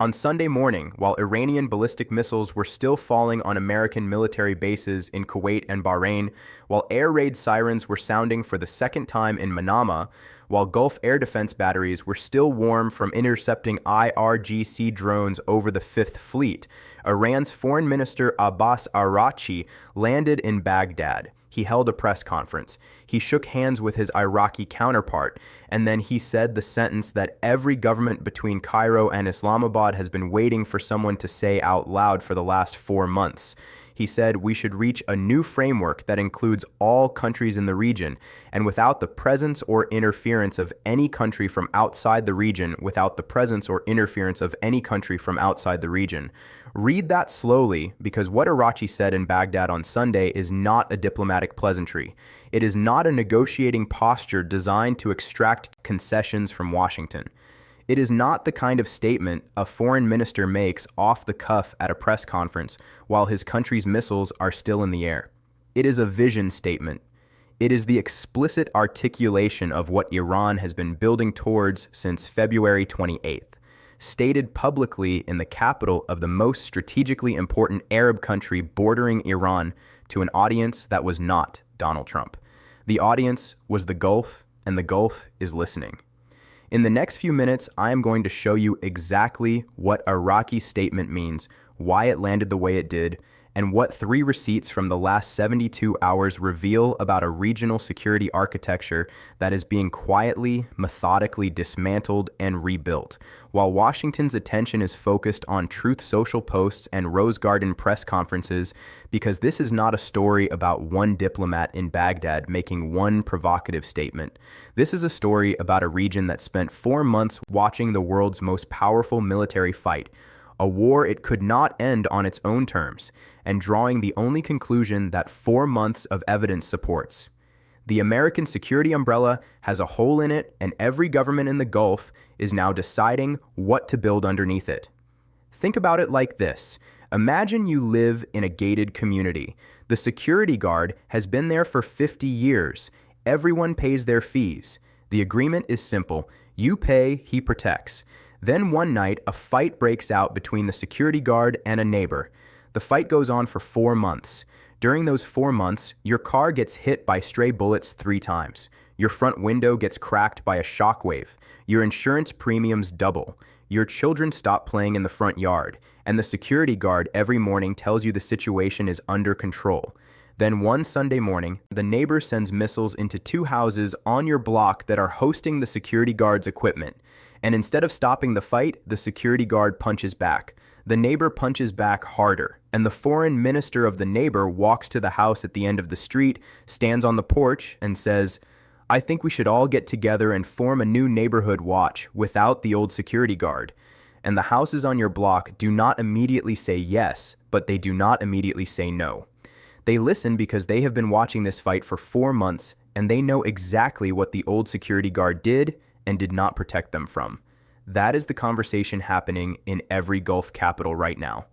On Sunday morning, while Iranian ballistic missiles were still falling on American military bases in Kuwait and Bahrain, while air raid sirens were sounding for the second time in Manama, while Gulf air defense batteries were still warm from intercepting IRGC drones over the Fifth Fleet, Iran's Foreign Minister Abbas Araghchi landed in Baghdad. He held a press conference. He shook hands with his Iraqi counterpart, and then he said the sentence that every government between Cairo and Islamabad has been waiting for someone to say out loud for the last 4 months. He said we should reach a new framework that includes all countries in the region, and without the presence or interference of any country from outside the region, without the presence or interference of any country from outside the region. Read that slowly, because what Araghchi said in Baghdad on Sunday is not a diplomatic pleasantry. It is not a negotiating posture designed to extract concessions from Washington. It is not the kind of statement a foreign minister makes off the cuff at a press conference while his country's missiles are still in the air. It is a vision statement. It is the explicit articulation of what Iran has been building towards since February 28th, stated publicly in the capital of the most strategically important Arab country bordering Iran to an audience that was not Donald Trump. The audience was the Gulf, and the Gulf is listening. In the next few minutes, I am going to show you exactly what Araghchi's statement means, why it landed the way it did, and what 3 receipts from the last 72 hours reveal about a regional security architecture that is being quietly, methodically dismantled and rebuilt, while Washington's attention is focused on Truth Social posts and Rose Garden press conferences, because this is not a story about one diplomat in Baghdad making one provocative statement. This is a story about a region that spent 4 months watching the world's most powerful military fight, a war it could not end on its own terms, and drawing the only conclusion that 4 months of evidence supports. The American security umbrella has a hole in it, and every government in the Gulf is now deciding what to build underneath it. Think about it like this. Imagine you live in a gated community. The security guard has been there for 50 years. Everyone pays their fees. The agreement is simple. You pay, he protects. Then one night, a fight breaks out between the security guard and a neighbor. The fight goes on for 4 months. During those 4 months, your car gets hit by stray bullets 3 times. Your front window gets cracked by a shockwave. Your insurance premiums double. Your children stop playing in the front yard. And the security guard every morning tells you the situation is under control. Then one Sunday morning, the neighbor sends missiles into 2 houses on your block that are hosting the security guard's equipment. And instead of stopping the fight, the security guard punches back. The neighbor punches back harder, and the foreign minister of the neighbor walks to the house at the end of the street, stands on the porch, and says, "I think we should all get together and form a new neighborhood watch without the old security guard." And the houses on your block do not immediately say yes, but they do not immediately say no. They listen because they have been watching this fight for 4 months, and they know exactly what the old security guard did and did not protect them from. That is the conversation happening in every Gulf capital right now.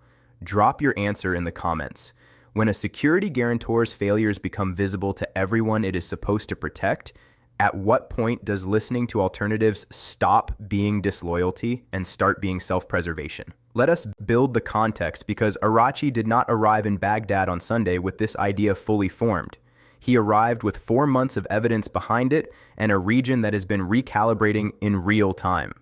Drop your answer in the comments. When a security guarantor's failures become visible to everyone it is supposed to protect, at what point does listening to alternatives stop being disloyalty and start being self-preservation? Let us build the context, because Araghchi did not arrive in Baghdad on Sunday with this idea fully formed. He arrived with 4 months of evidence behind it and a region that has been recalibrating in real time.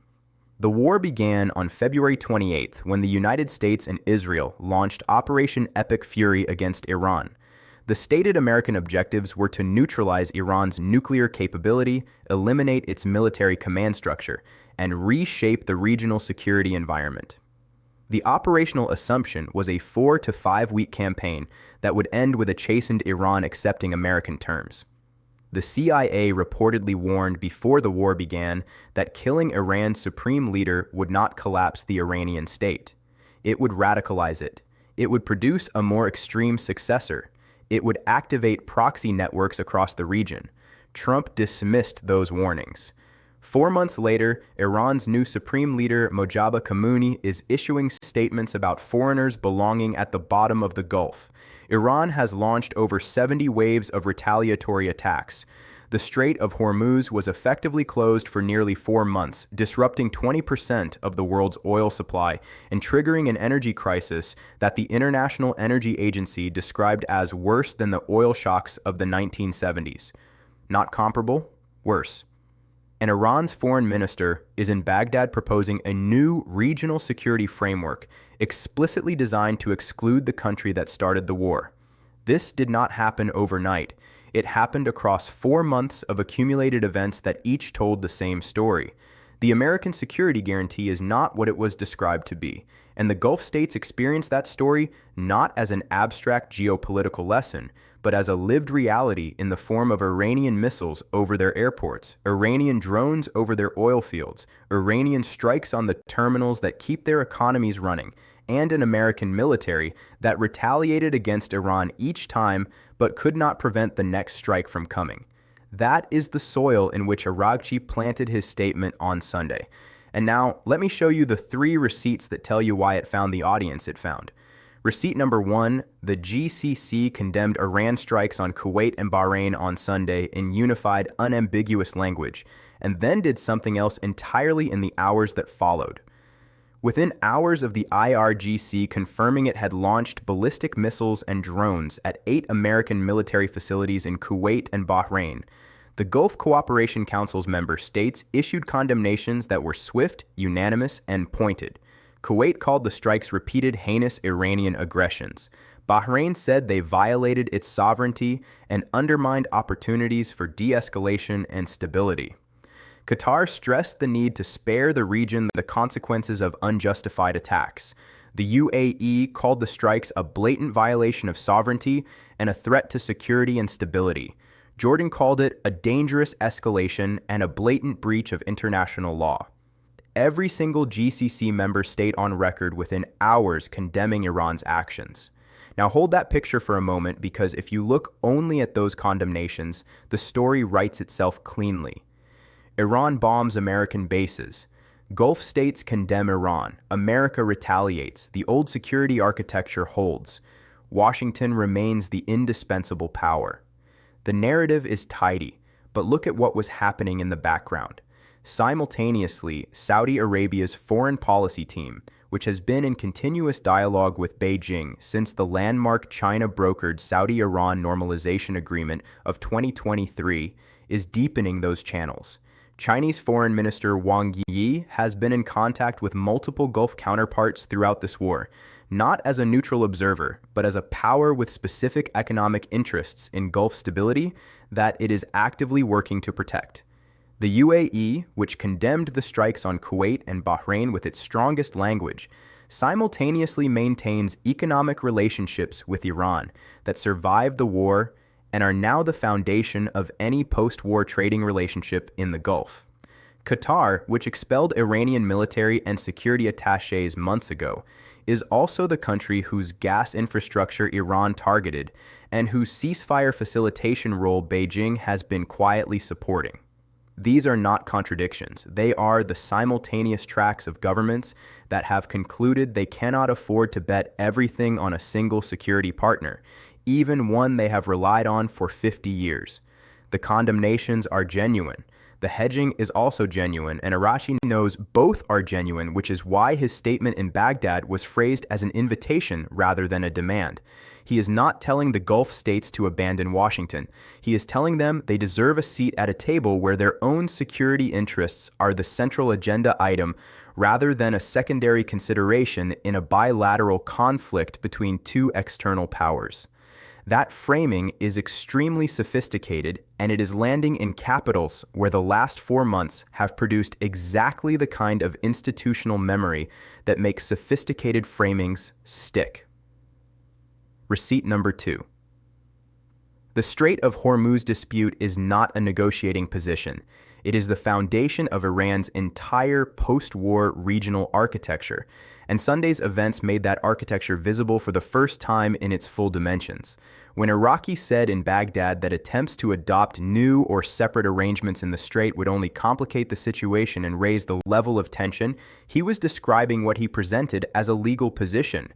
The war began on February 28th when the United States and Israel launched Operation Epic Fury against Iran. The stated American objectives were to neutralize Iran's nuclear capability, eliminate its military command structure, and reshape the regional security environment. The operational assumption was a 4 to 5 week campaign that would end with a chastened Iran accepting American terms. The CIA reportedly warned before the war began that killing Iran's supreme leader would not collapse the Iranian state. It would radicalize it. It would produce a more extreme successor. It would activate proxy networks across the region. Trump dismissed those warnings. 4 months later, Iran's new supreme leader, Mojtaba Khamenei, is issuing statements about foreigners belonging at the bottom of the Gulf. Iran has launched over 70 waves of retaliatory attacks. The Strait of Hormuz was effectively closed for nearly 4 months, disrupting 20% of the world's oil supply and triggering an energy crisis that the International Energy Agency described as worse than the oil shocks of the 1970s. Not comparable, worse. And Iran's foreign minister is in Baghdad proposing a new regional security framework explicitly designed to exclude the country that started the war. This did not happen overnight. It happened across 4 months of accumulated events that each told the same story. The American security guarantee is not what it was described to be, and the Gulf states experienced that story not as an abstract geopolitical lesson, but as a lived reality in the form of Iranian missiles over their airports, Iranian drones over their oil fields, Iranian strikes on the terminals that keep their economies running, and an American military that retaliated against Iran each time but could not prevent the next strike from coming. That is the soil in which Araghchi planted his statement on Sunday. And now, let me show you the 3 receipts that tell you why it found the audience it found. Receipt number 1, the GCC condemned Iran strikes on Kuwait and Bahrain on Sunday in unified, unambiguous language, and then did something else entirely in the hours that followed. Within hours of the IRGC confirming it had launched ballistic missiles and drones at 8 American military facilities in Kuwait and Bahrain, the Gulf Cooperation Council's member states issued condemnations that were swift, unanimous, and pointed. Kuwait called the strikes repeated heinous Iranian aggressions. Bahrain said they violated its sovereignty and undermined opportunities for de-escalation and stability. Qatar stressed the need to spare the region the consequences of unjustified attacks. The UAE called the strikes a blatant violation of sovereignty and a threat to security and stability. Jordan called it a dangerous escalation and a blatant breach of international law. Every single GCC member state on record within hours condemning Iran's actions. Now hold that picture for a moment, because if you look only at those condemnations, the story writes itself cleanly. Iran bombs American bases. Gulf states condemn Iran. America retaliates. The old security architecture holds. Washington remains the indispensable power. The narrative is tidy, but look at what was happening in the background. Simultaneously, Saudi Arabia's foreign policy team, which has been in continuous dialogue with Beijing since the landmark China-brokered Saudi-Iran Normalization Agreement of 2023, is deepening those channels. Chinese Foreign Minister Wang Yi has been in contact with multiple Gulf counterparts throughout this war, not as a neutral observer, but as a power with specific economic interests in Gulf stability that it is actively working to protect. The UAE, which condemned the strikes on Kuwait and Bahrain with its strongest language, simultaneously maintains economic relationships with Iran that survived the war and are now the foundation of any post-war trading relationship in the Gulf. Qatar, which expelled Iranian military and security attachés months ago, is also the country whose gas infrastructure Iran targeted and whose ceasefire facilitation role Beijing has been quietly supporting. These are not contradictions. They are the simultaneous tracks of governments that have concluded they cannot afford to bet everything on a single security partner, even one they have relied on for 50 years. The condemnations are genuine. The hedging is also genuine, and Araghchi knows both are genuine, which is why his statement in Baghdad was phrased as an invitation rather than a demand. He is not telling the Gulf states to abandon Washington. He is telling them they deserve a seat at a table where their own security interests are the central agenda item rather than a secondary consideration in a bilateral conflict between 2 external powers. That framing is extremely sophisticated, and it is landing in capitals where the last 4 months have produced exactly the kind of institutional memory that makes sophisticated framings stick. Receipt number 2. The Strait of Hormuz dispute is not a negotiating position. It is the foundation of Iran's entire post-war regional architecture, and Sunday's events made that architecture visible for the first time in its full dimensions. When Araghchi said in Baghdad that attempts to adopt new or separate arrangements in the strait would only complicate the situation and raise the level of tension, he was describing what he presented as a legal position.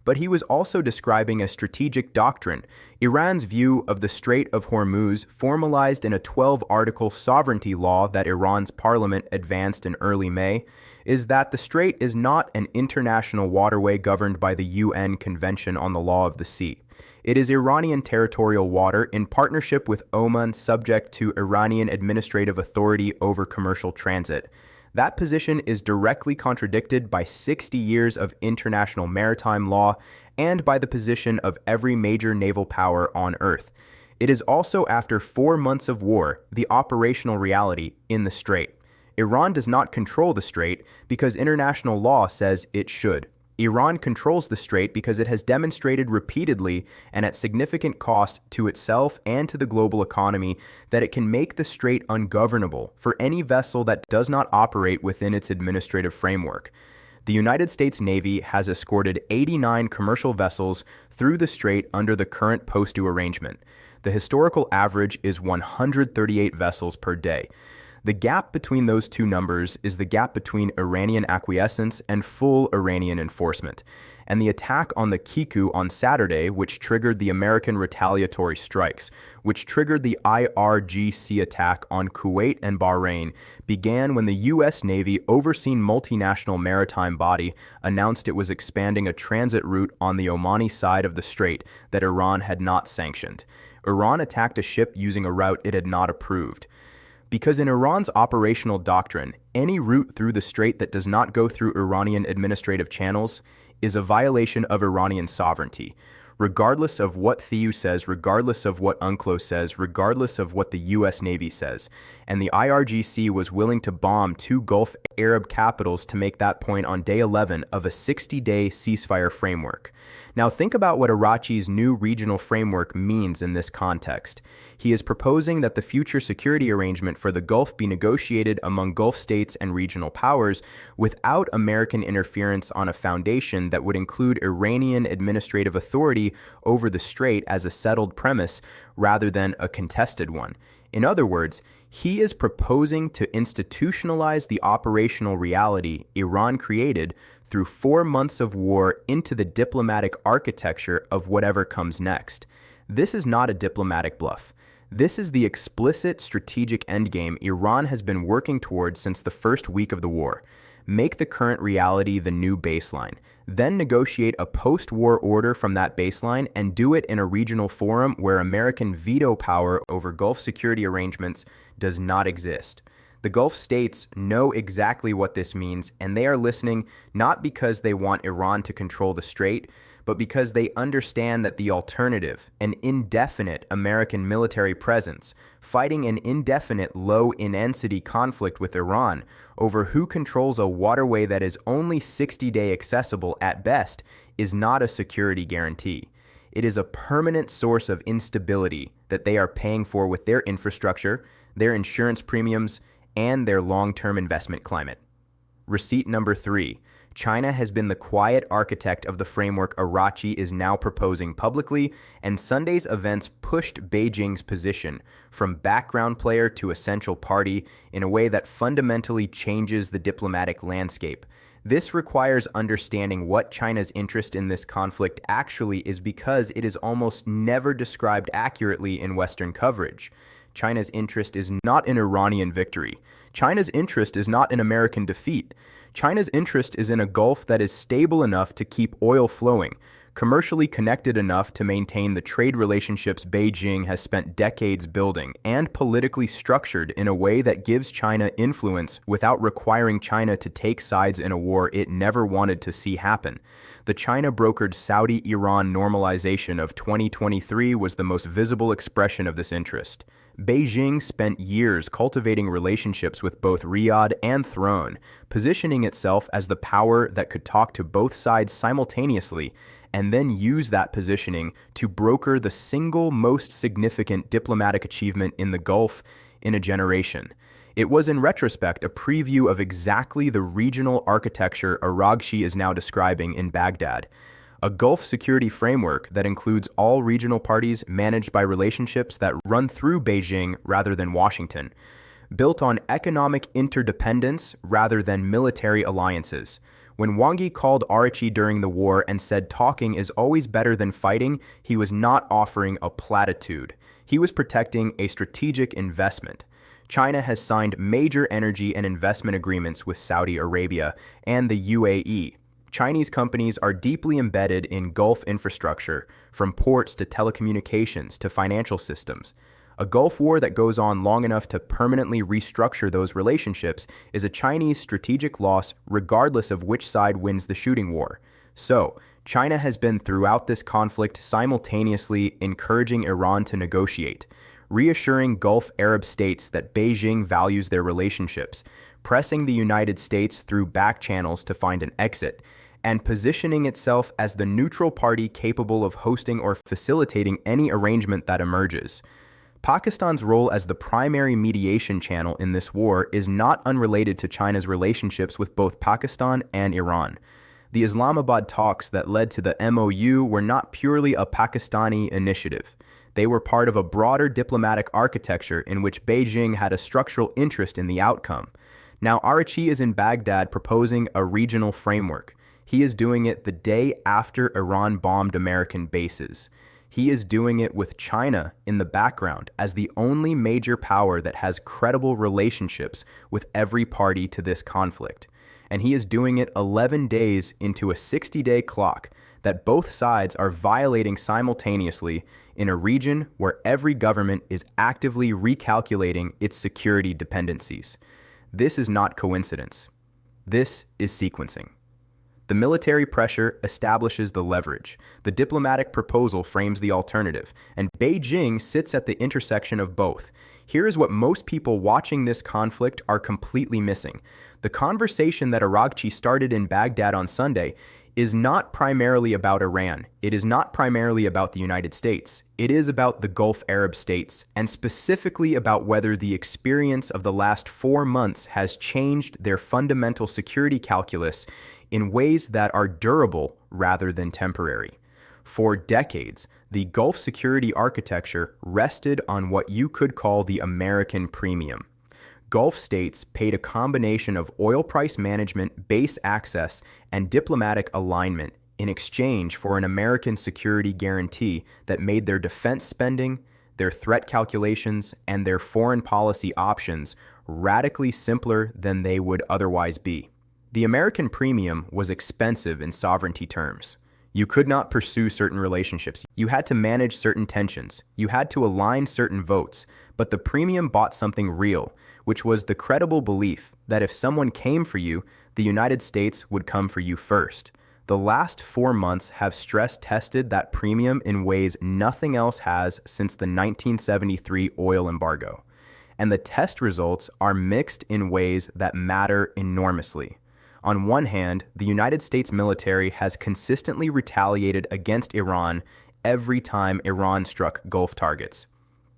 but he was also describing a strategic doctrine. Iran's view of the Strait of Hormuz, formalized in a 12-article sovereignty law that Iran's parliament advanced in early May, is that the strait is not an international waterway governed by the UN Convention on the Law of the Sea. It is Iranian territorial water in partnership with Oman, subject to Iranian administrative authority over commercial transit. That position is directly contradicted by 60 years of international maritime law and by the position of every major naval power on Earth. It is also, after 4 months of war, the operational reality in the strait. Iran does not control the strait because international law says it should. Iran controls the strait because it has demonstrated repeatedly and at significant cost to itself and to the global economy that it can make the strait ungovernable for any vessel that does not operate within its administrative framework. The United States Navy has escorted 89 commercial vessels through the strait under the current post-due arrangement. The historical average is 138 vessels per day. The gap between those two numbers is the gap between Iranian acquiescence and full Iranian enforcement. And the attack on the Kiku on Saturday, which triggered the American retaliatory strikes, which triggered the IRGC attack on Kuwait and Bahrain, began when the U.S. Navy, overseen multinational maritime body, announced it was expanding a transit route on the Omani side of the strait that Iran had not sanctioned. Iran attacked a ship using a route it had not approved. Because in Iran's operational doctrine, any route through the strait that does not go through Iranian administrative channels is a violation of Iranian sovereignty. Regardless of what Thieu says, regardless of what UNCLOS says, regardless of what the U.S. Navy says. And the IRGC was willing to bomb 2 Gulf Arab capitals to make that point on day 11 of a 60-day ceasefire framework. Now think about what Arachi's new regional framework means in this context. He is proposing that the future security arrangement for the Gulf be negotiated among Gulf states and regional powers without American interference on a foundation that would include Iranian administrative authority over the strait as a settled premise rather than a contested one. In other words, he is proposing to institutionalize the operational reality Iran created through 4 months of war into the diplomatic architecture of whatever comes next. This is not a diplomatic bluff. This is the explicit strategic endgame Iran has been working towards since the first week of the war. Make the current reality the new baseline, then negotiate a post-war order from that baseline and do it in a regional forum where American veto power over Gulf security arrangements does not exist. The Gulf states know exactly what this means, and they are listening not because they want Iran to control the strait, but because they understand that the alternative, an indefinite American military presence, fighting an indefinite low-intensity conflict with Iran over who controls a waterway that is only 60-day accessible at best, is not a security guarantee. It is a permanent source of instability that they are paying for with their infrastructure, their insurance premiums, and their long-term investment climate. Receipt number 3. China has been the quiet architect of the framework Arachi is now proposing publicly, and Sunday's events pushed Beijing's position from background player to essential party in a way that fundamentally changes the diplomatic landscape. This requires understanding what China's interest in this conflict actually is because it is almost never described accurately in Western coverage. China's interest is not in Iranian victory. China's interest is not in American defeat. China's interest is in a Gulf that is stable enough to keep oil flowing, commercially connected enough to maintain the trade relationships Beijing has spent decades building, and politically structured in a way that gives China influence without requiring China to take sides in a war it never wanted to see happen. The China-brokered Saudi-Iran normalization of 2023 was the most visible expression of this interest. Beijing spent years cultivating relationships with both Riyadh and Throne, positioning itself as the power that could talk to both sides simultaneously, and then use that positioning to broker the single most significant diplomatic achievement in the Gulf in a generation. It was in retrospect a preview of exactly the regional architecture Araghchi is now describing in Baghdad. A Gulf security framework that includes all regional parties managed by relationships that run through Beijing rather than Washington, built on economic interdependence rather than military alliances, When Wang Yi called Arachi during the war and said talking is always better than fighting, he was not offering a platitude. He was protecting a strategic investment. China has signed major energy and investment agreements with Saudi Arabia and the UAE. Chinese companies are deeply embedded in Gulf infrastructure, from ports to telecommunications to financial systems. A Gulf war that goes on long enough to permanently restructure those relationships is a Chinese strategic loss regardless of which side wins the shooting war. So, China has been throughout this conflict simultaneously encouraging Iran to negotiate, reassuring Gulf Arab states that Beijing values their relationships, pressing the United States through back channels to find an exit, and positioning itself as the neutral party capable of hosting or facilitating any arrangement that emerges. Pakistan's role as the primary mediation channel in this war is not unrelated to China's relationships with both Pakistan and Iran. The Islamabad talks that led to the MOU were not purely a Pakistani initiative. They were part of a broader diplomatic architecture in which Beijing had a structural interest in the outcome. Now, Arachi is in Baghdad proposing a regional framework. He is doing it the day after Iran bombed American bases. He is doing it with China in the background as the only major power that has credible relationships with every party to this conflict. And he is doing it 11 days into a 60-day clock that both sides are violating simultaneously in a region where every government is actively recalculating its security dependencies. This is not coincidence. This is sequencing. The military pressure establishes the leverage. The diplomatic proposal frames the alternative, and Beijing sits at the intersection of both. Here is what most people watching this conflict are completely missing. The conversation that Araghchi started in Baghdad on Sunday is not primarily about Iran. It is not primarily about the United States. It is about the Gulf Arab states, and specifically about whether the experience of the last 4 months has changed their fundamental security calculus in ways that are durable rather than temporary. For decades, the Gulf security architecture rested on what you could call the American premium. Gulf states paid a combination of oil price management, base access, and diplomatic alignment in exchange for an American security guarantee that made their defense spending, their threat calculations, and their foreign policy options radically simpler than they would otherwise be. The American premium was expensive in sovereignty terms. You could not pursue certain relationships. You had to manage certain tensions. You had to align certain votes. But the premium bought something real, which was the credible belief that if someone came for you, the United States would come for you first. The last 4 months have stress-tested that premium in ways nothing else has since the 1973 oil embargo. And the test results are mixed in ways that matter enormously. On one hand, the United States military has consistently retaliated against Iran every time Iran struck Gulf targets.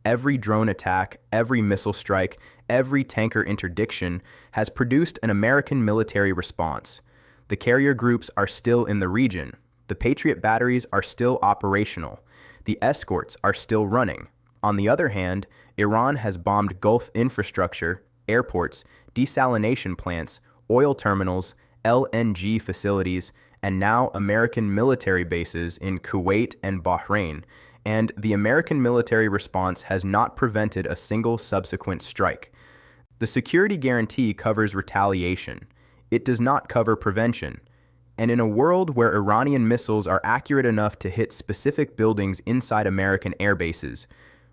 Every drone attack, every missile strike, every tanker interdiction has produced an American military response. The carrier groups are still in the region. The Patriot batteries are still operational. The escorts are still running. On the other hand, Iran has bombed Gulf infrastructure, airports, desalination plants, oil terminals, LNG facilities, and now American military bases in Kuwait and Bahrain, and the American military response has not prevented a single subsequent strike. The security guarantee covers retaliation. It does not cover prevention. And in a world where Iranian missiles are accurate enough to hit specific buildings inside American air bases,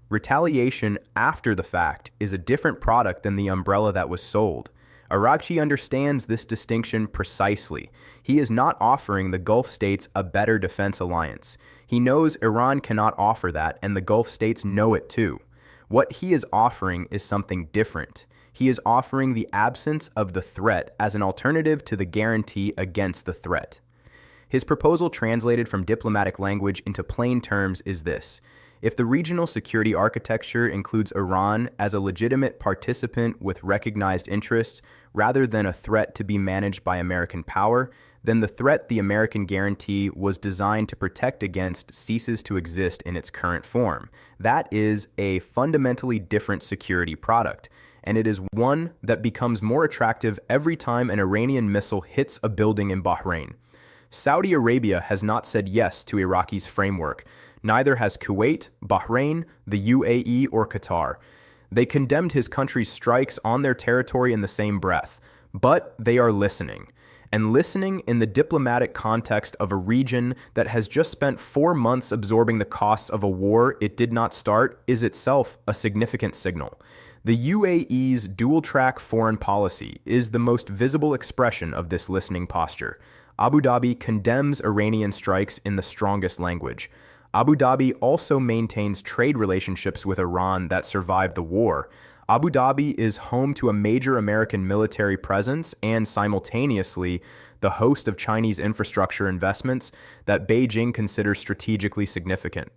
retaliation after the fact is a different product than the umbrella that was sold. Araghchi understands this distinction precisely. He is not offering the Gulf states a better defense alliance. He knows Iran cannot offer that, and the Gulf states know it too. What he is offering is something different. He is offering the absence of the threat as an alternative to the guarantee against the threat. His proposal translated from diplomatic language into plain terms is this. If the regional security architecture includes Iran as a legitimate participant with recognized interests rather than a threat to be managed by American power, then the threat the American guarantee was designed to protect against ceases to exist in its current form. That is a fundamentally different security product. and it is one that becomes more attractive every time an Iranian missile hits a building in Bahrain. Saudi Arabia has not said yes to Iraqi's framework. Neither has Kuwait, Bahrain, the UAE, or Qatar. They condemned his country's strikes on their territory in the same breath, but they are listening. And listening in the diplomatic context of a region that has just spent 4 months absorbing the costs of a war it did not start is itself a significant signal. The UAE's dual-track foreign policy is the most visible expression of this listening posture. Abu Dhabi condemns Iranian strikes in the strongest language. Abu Dhabi also maintains trade relationships with Iran that survived the war. Abu Dhabi is home to a major American military presence and simultaneously the host of Chinese infrastructure investments that Beijing considers strategically significant.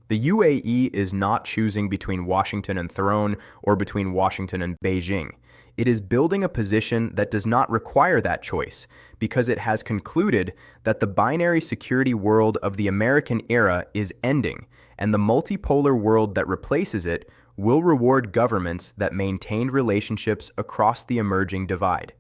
The UAE is not choosing between Washington and throne or between Washington and Beijing. It is building a position that does not require that choice because it has concluded that the binary security world of the American era is ending, and the multipolar world that replaces it will reward governments that maintained relationships across the emerging divide.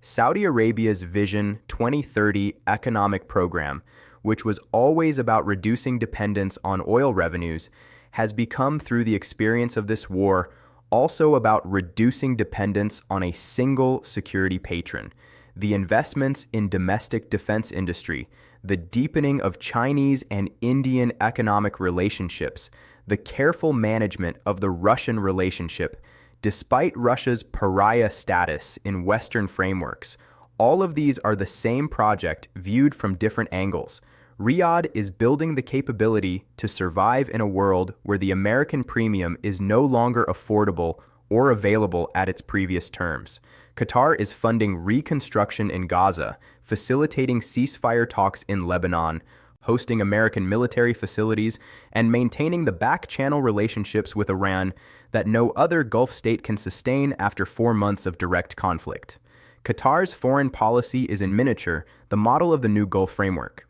Saudi Arabia's Vision 2030 economic program, which was always about reducing dependence on oil revenues, has become, through the experience of this war, also about reducing dependence on a single security patron. The investments in domestic defense industry, the deepening of Chinese and Indian economic relationships, the careful management of the Russian relationship, despite Russia's pariah status in Western frameworks, all of these are the same project viewed from different angles. Riyadh is building the capability to survive in a world where the American premium is no longer affordable or available at its previous terms. Qatar is funding reconstruction in Gaza, facilitating ceasefire talks in Lebanon, hosting American military facilities, and maintaining the back-channel relationships with Iran that no other Gulf state can sustain after 4 months of direct conflict. Qatar's foreign policy is in miniature the model of the new Gulf framework.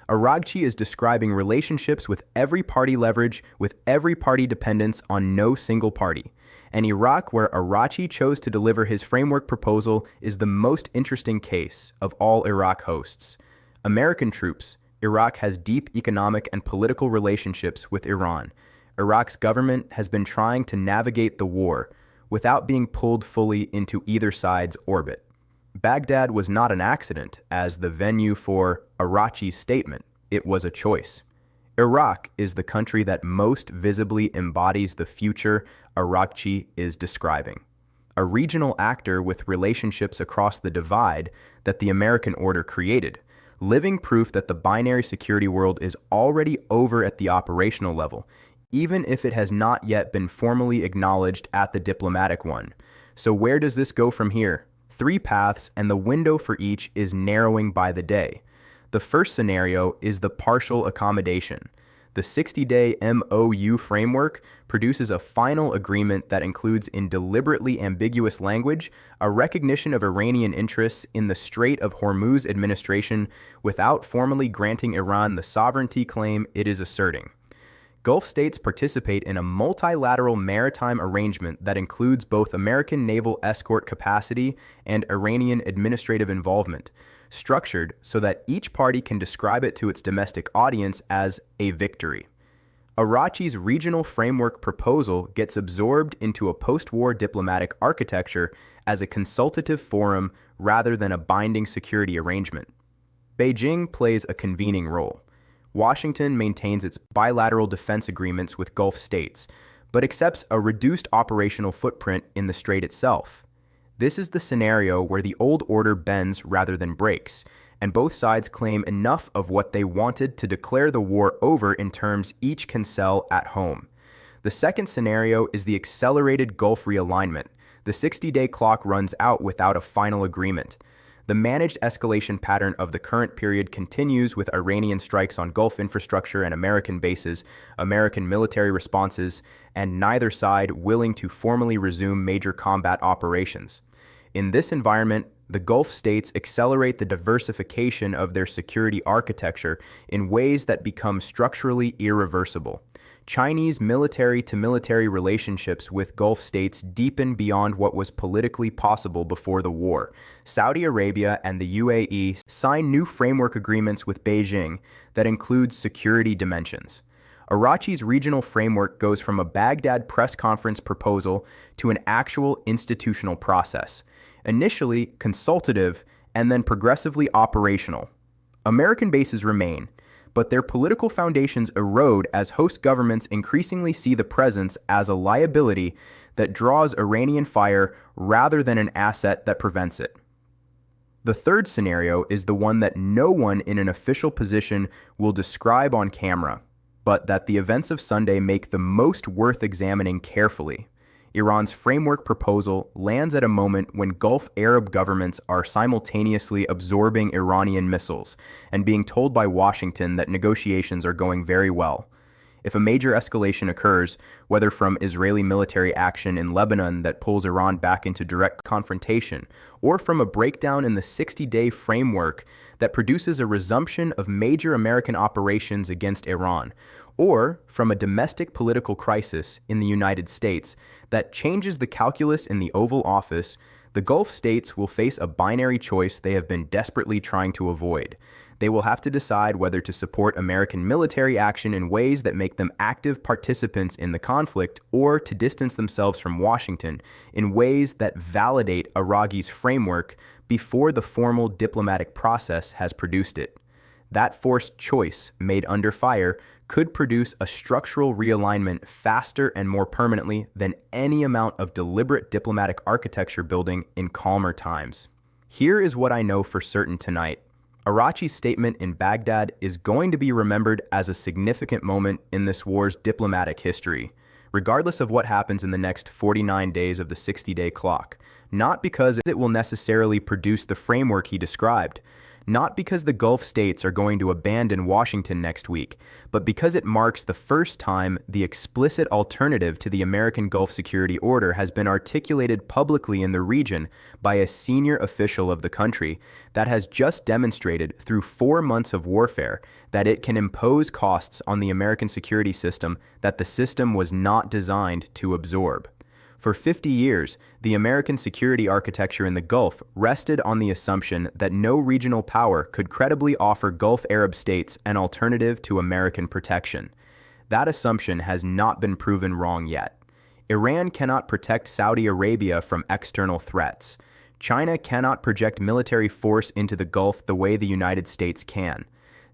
Araghchi is describing relationships with every party leverage, with every party dependence on no single party. And Iraq, where Araghchi chose to deliver his framework proposal, is the most interesting case of all Iraq hosts. American troops, Iraq has deep economic and political relationships with Iran. Iraq's government has been trying to navigate the war without being pulled fully into either side's orbit. Baghdad was not an accident as the venue for Araghchi's statement. It was a choice. Iraq is the country that most visibly embodies the future Araghchi is describing. A regional actor with relationships across the divide that the American order created, living proof that the binary security world is already over at the operational level, even if it has not yet been formally acknowledged at the diplomatic one. So where does this go from here? 3 paths, and the window for each is narrowing by the day. The first scenario is the partial accommodation. The 60-day MOU framework produces a final agreement that includes, in deliberately ambiguous language, a recognition of Iranian interests in the Strait of Hormuz administration without formally granting Iran the sovereignty claim it is asserting. Gulf states participate in a multilateral maritime arrangement that includes both American naval escort capacity and Iranian administrative involvement, structured so that each party can describe it to its domestic audience as a victory. Araghchi's regional framework proposal gets absorbed into a post-war diplomatic architecture as a consultative forum rather than a binding security arrangement. Beijing plays a convening role. Washington maintains its bilateral defense agreements with Gulf states, but accepts a reduced operational footprint in the strait itself. This is the scenario where the old order bends rather than breaks, and both sides claim enough of what they wanted to declare the war over in terms each can sell at home. The second scenario is the accelerated Gulf realignment. The 60-day clock runs out without a final agreement. The managed escalation pattern of the current period continues with Iranian strikes on Gulf infrastructure and American bases, American military responses, and neither side willing to formally resume major combat operations. In this environment, the Gulf states accelerate the diversification of their security architecture in ways that become structurally irreversible. Chinese military-to-military relationships with Gulf states deepen beyond what was politically possible before the war. Saudi Arabia and the UAE sign new framework agreements with Beijing that include security dimensions. Arachi's regional framework goes from a Baghdad press conference proposal to an actual institutional process, initially consultative and then progressively operational. American bases remain, but their political foundations erode as host governments increasingly see the presence as a liability that draws Iranian fire rather than an asset that prevents it. The third scenario is the one that no one in an official position will describe on camera, but that the events of Sunday make the most worth examining carefully. Iran's framework proposal lands at a moment when Gulf Arab governments are simultaneously absorbing Iranian missiles and being told by Washington that negotiations are going very well. If a major escalation occurs, whether from Israeli military action in Lebanon that pulls Iran back into direct confrontation, or from a breakdown in the 60-day framework that produces a resumption of major American operations against Iran, or from a domestic political crisis in the United States that changes the calculus in the Oval Office, the Gulf states will face a binary choice they have been desperately trying to avoid. They will have to decide whether to support American military action in ways that make them active participants in the conflict or to distance themselves from Washington in ways that validate Arachi's framework before the formal diplomatic process has produced it. That forced choice, made under fire, could produce a structural realignment faster and more permanently than any amount of deliberate diplomatic architecture building in calmer times. Here is what I know for certain tonight. Arachi's statement in Baghdad is going to be remembered as a significant moment in this war's diplomatic history, regardless of what happens in the next 49 days of the 60-day clock, not because it will necessarily produce the framework he described, not because the Gulf states are going to abandon Washington next week, but because it marks the first time the explicit alternative to the American Gulf Security Order has been articulated publicly in the region by a senior official of the country that has just demonstrated through 4 months of warfare that it can impose costs on the American security system that the system was not designed to absorb. For 50 years, the American security architecture in the Gulf rested on the assumption that no regional power could credibly offer Gulf Arab states an alternative to American protection. That assumption has not been proven wrong yet. Iran cannot protect Saudi Arabia from external threats. China cannot project military force into the Gulf the way the United States can.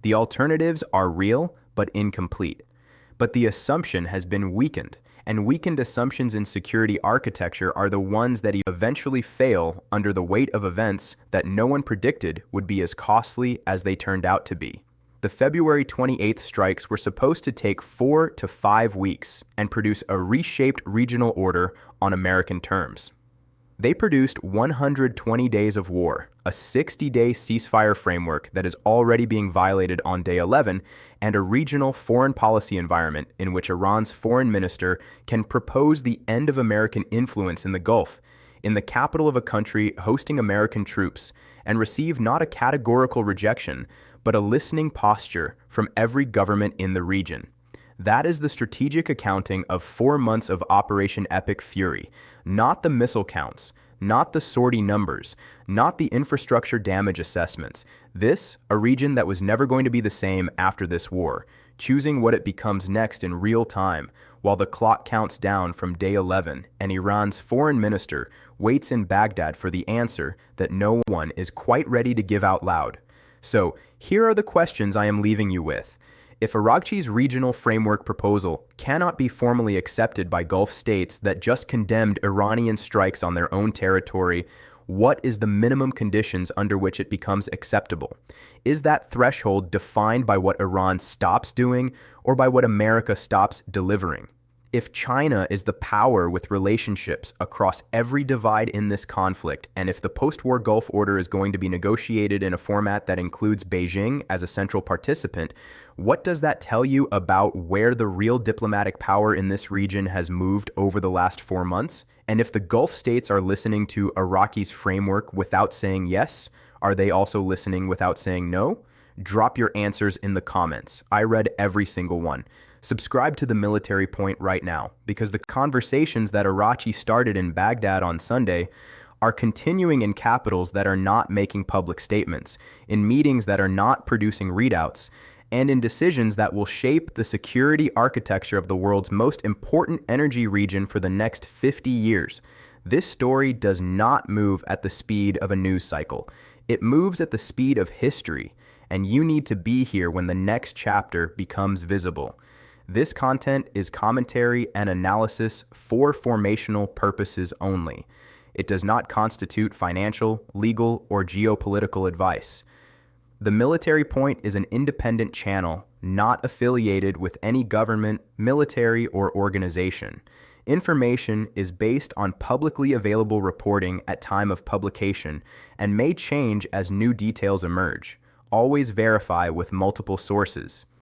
The alternatives are real, but incomplete. But the assumption has been weakened, and weakened assumptions in security architecture are the ones that eventually fail under the weight of events that no one predicted would be as costly as they turned out to be. The February 28th strikes were supposed to take 4 to 5 weeks and produce a reshaped regional order on American terms. They produced 120 days of war, a 60-day ceasefire framework that is already being violated on day 11, and a regional foreign policy environment in which Iran's foreign minister can propose the end of American influence in the Gulf, in the capital of a country hosting American troops, and receive not a categorical rejection, but a listening posture from every government in the region. That is the strategic accounting of 4 months of Operation Epic Fury, not the missile counts, not the sortie numbers, not the infrastructure damage assessments. This, a region that was never going to be the same after this war, choosing what it becomes next in real time, while the clock counts down from day 11 and Iran's foreign minister waits in Baghdad for the answer that no one is quite ready to give out loud. So, here are the questions I am leaving you with. If Arachi's regional framework proposal cannot be formally accepted by Gulf states that just condemned Iranian strikes on their own territory, what is the minimum conditions under which it becomes acceptable? Is that threshold defined by what Iran stops doing or by what America stops delivering? If China is the power with relationships across every divide in this conflict, and if the post-war Gulf Order is going to be negotiated in a format that includes Beijing as a central participant, what does that tell you about where the real diplomatic power in this region has moved over the last 4 months? And if the Gulf states are listening to Iraqi's framework without saying yes, are they also listening without saying no? Drop your answers in the comments. I read every single one. Subscribe to the Military Point right now, because the conversations that Arachi started in Baghdad on Sunday are continuing in capitals that are not making public statements, in meetings that are not producing readouts, and in decisions that will shape the security architecture of the world's most important energy region for the next 50 years. This story does not move at the speed of a news cycle. It moves at the speed of history, and you need to be here when the next chapter becomes visible. This content is commentary and analysis for formational purposes only. It does not constitute financial, legal, or geopolitical advice. The Military Point is an independent channel, not affiliated with any government, military, or organization. Information is based on publicly available reporting at time of publication and may change as new details emerge. Always verify with multiple sources.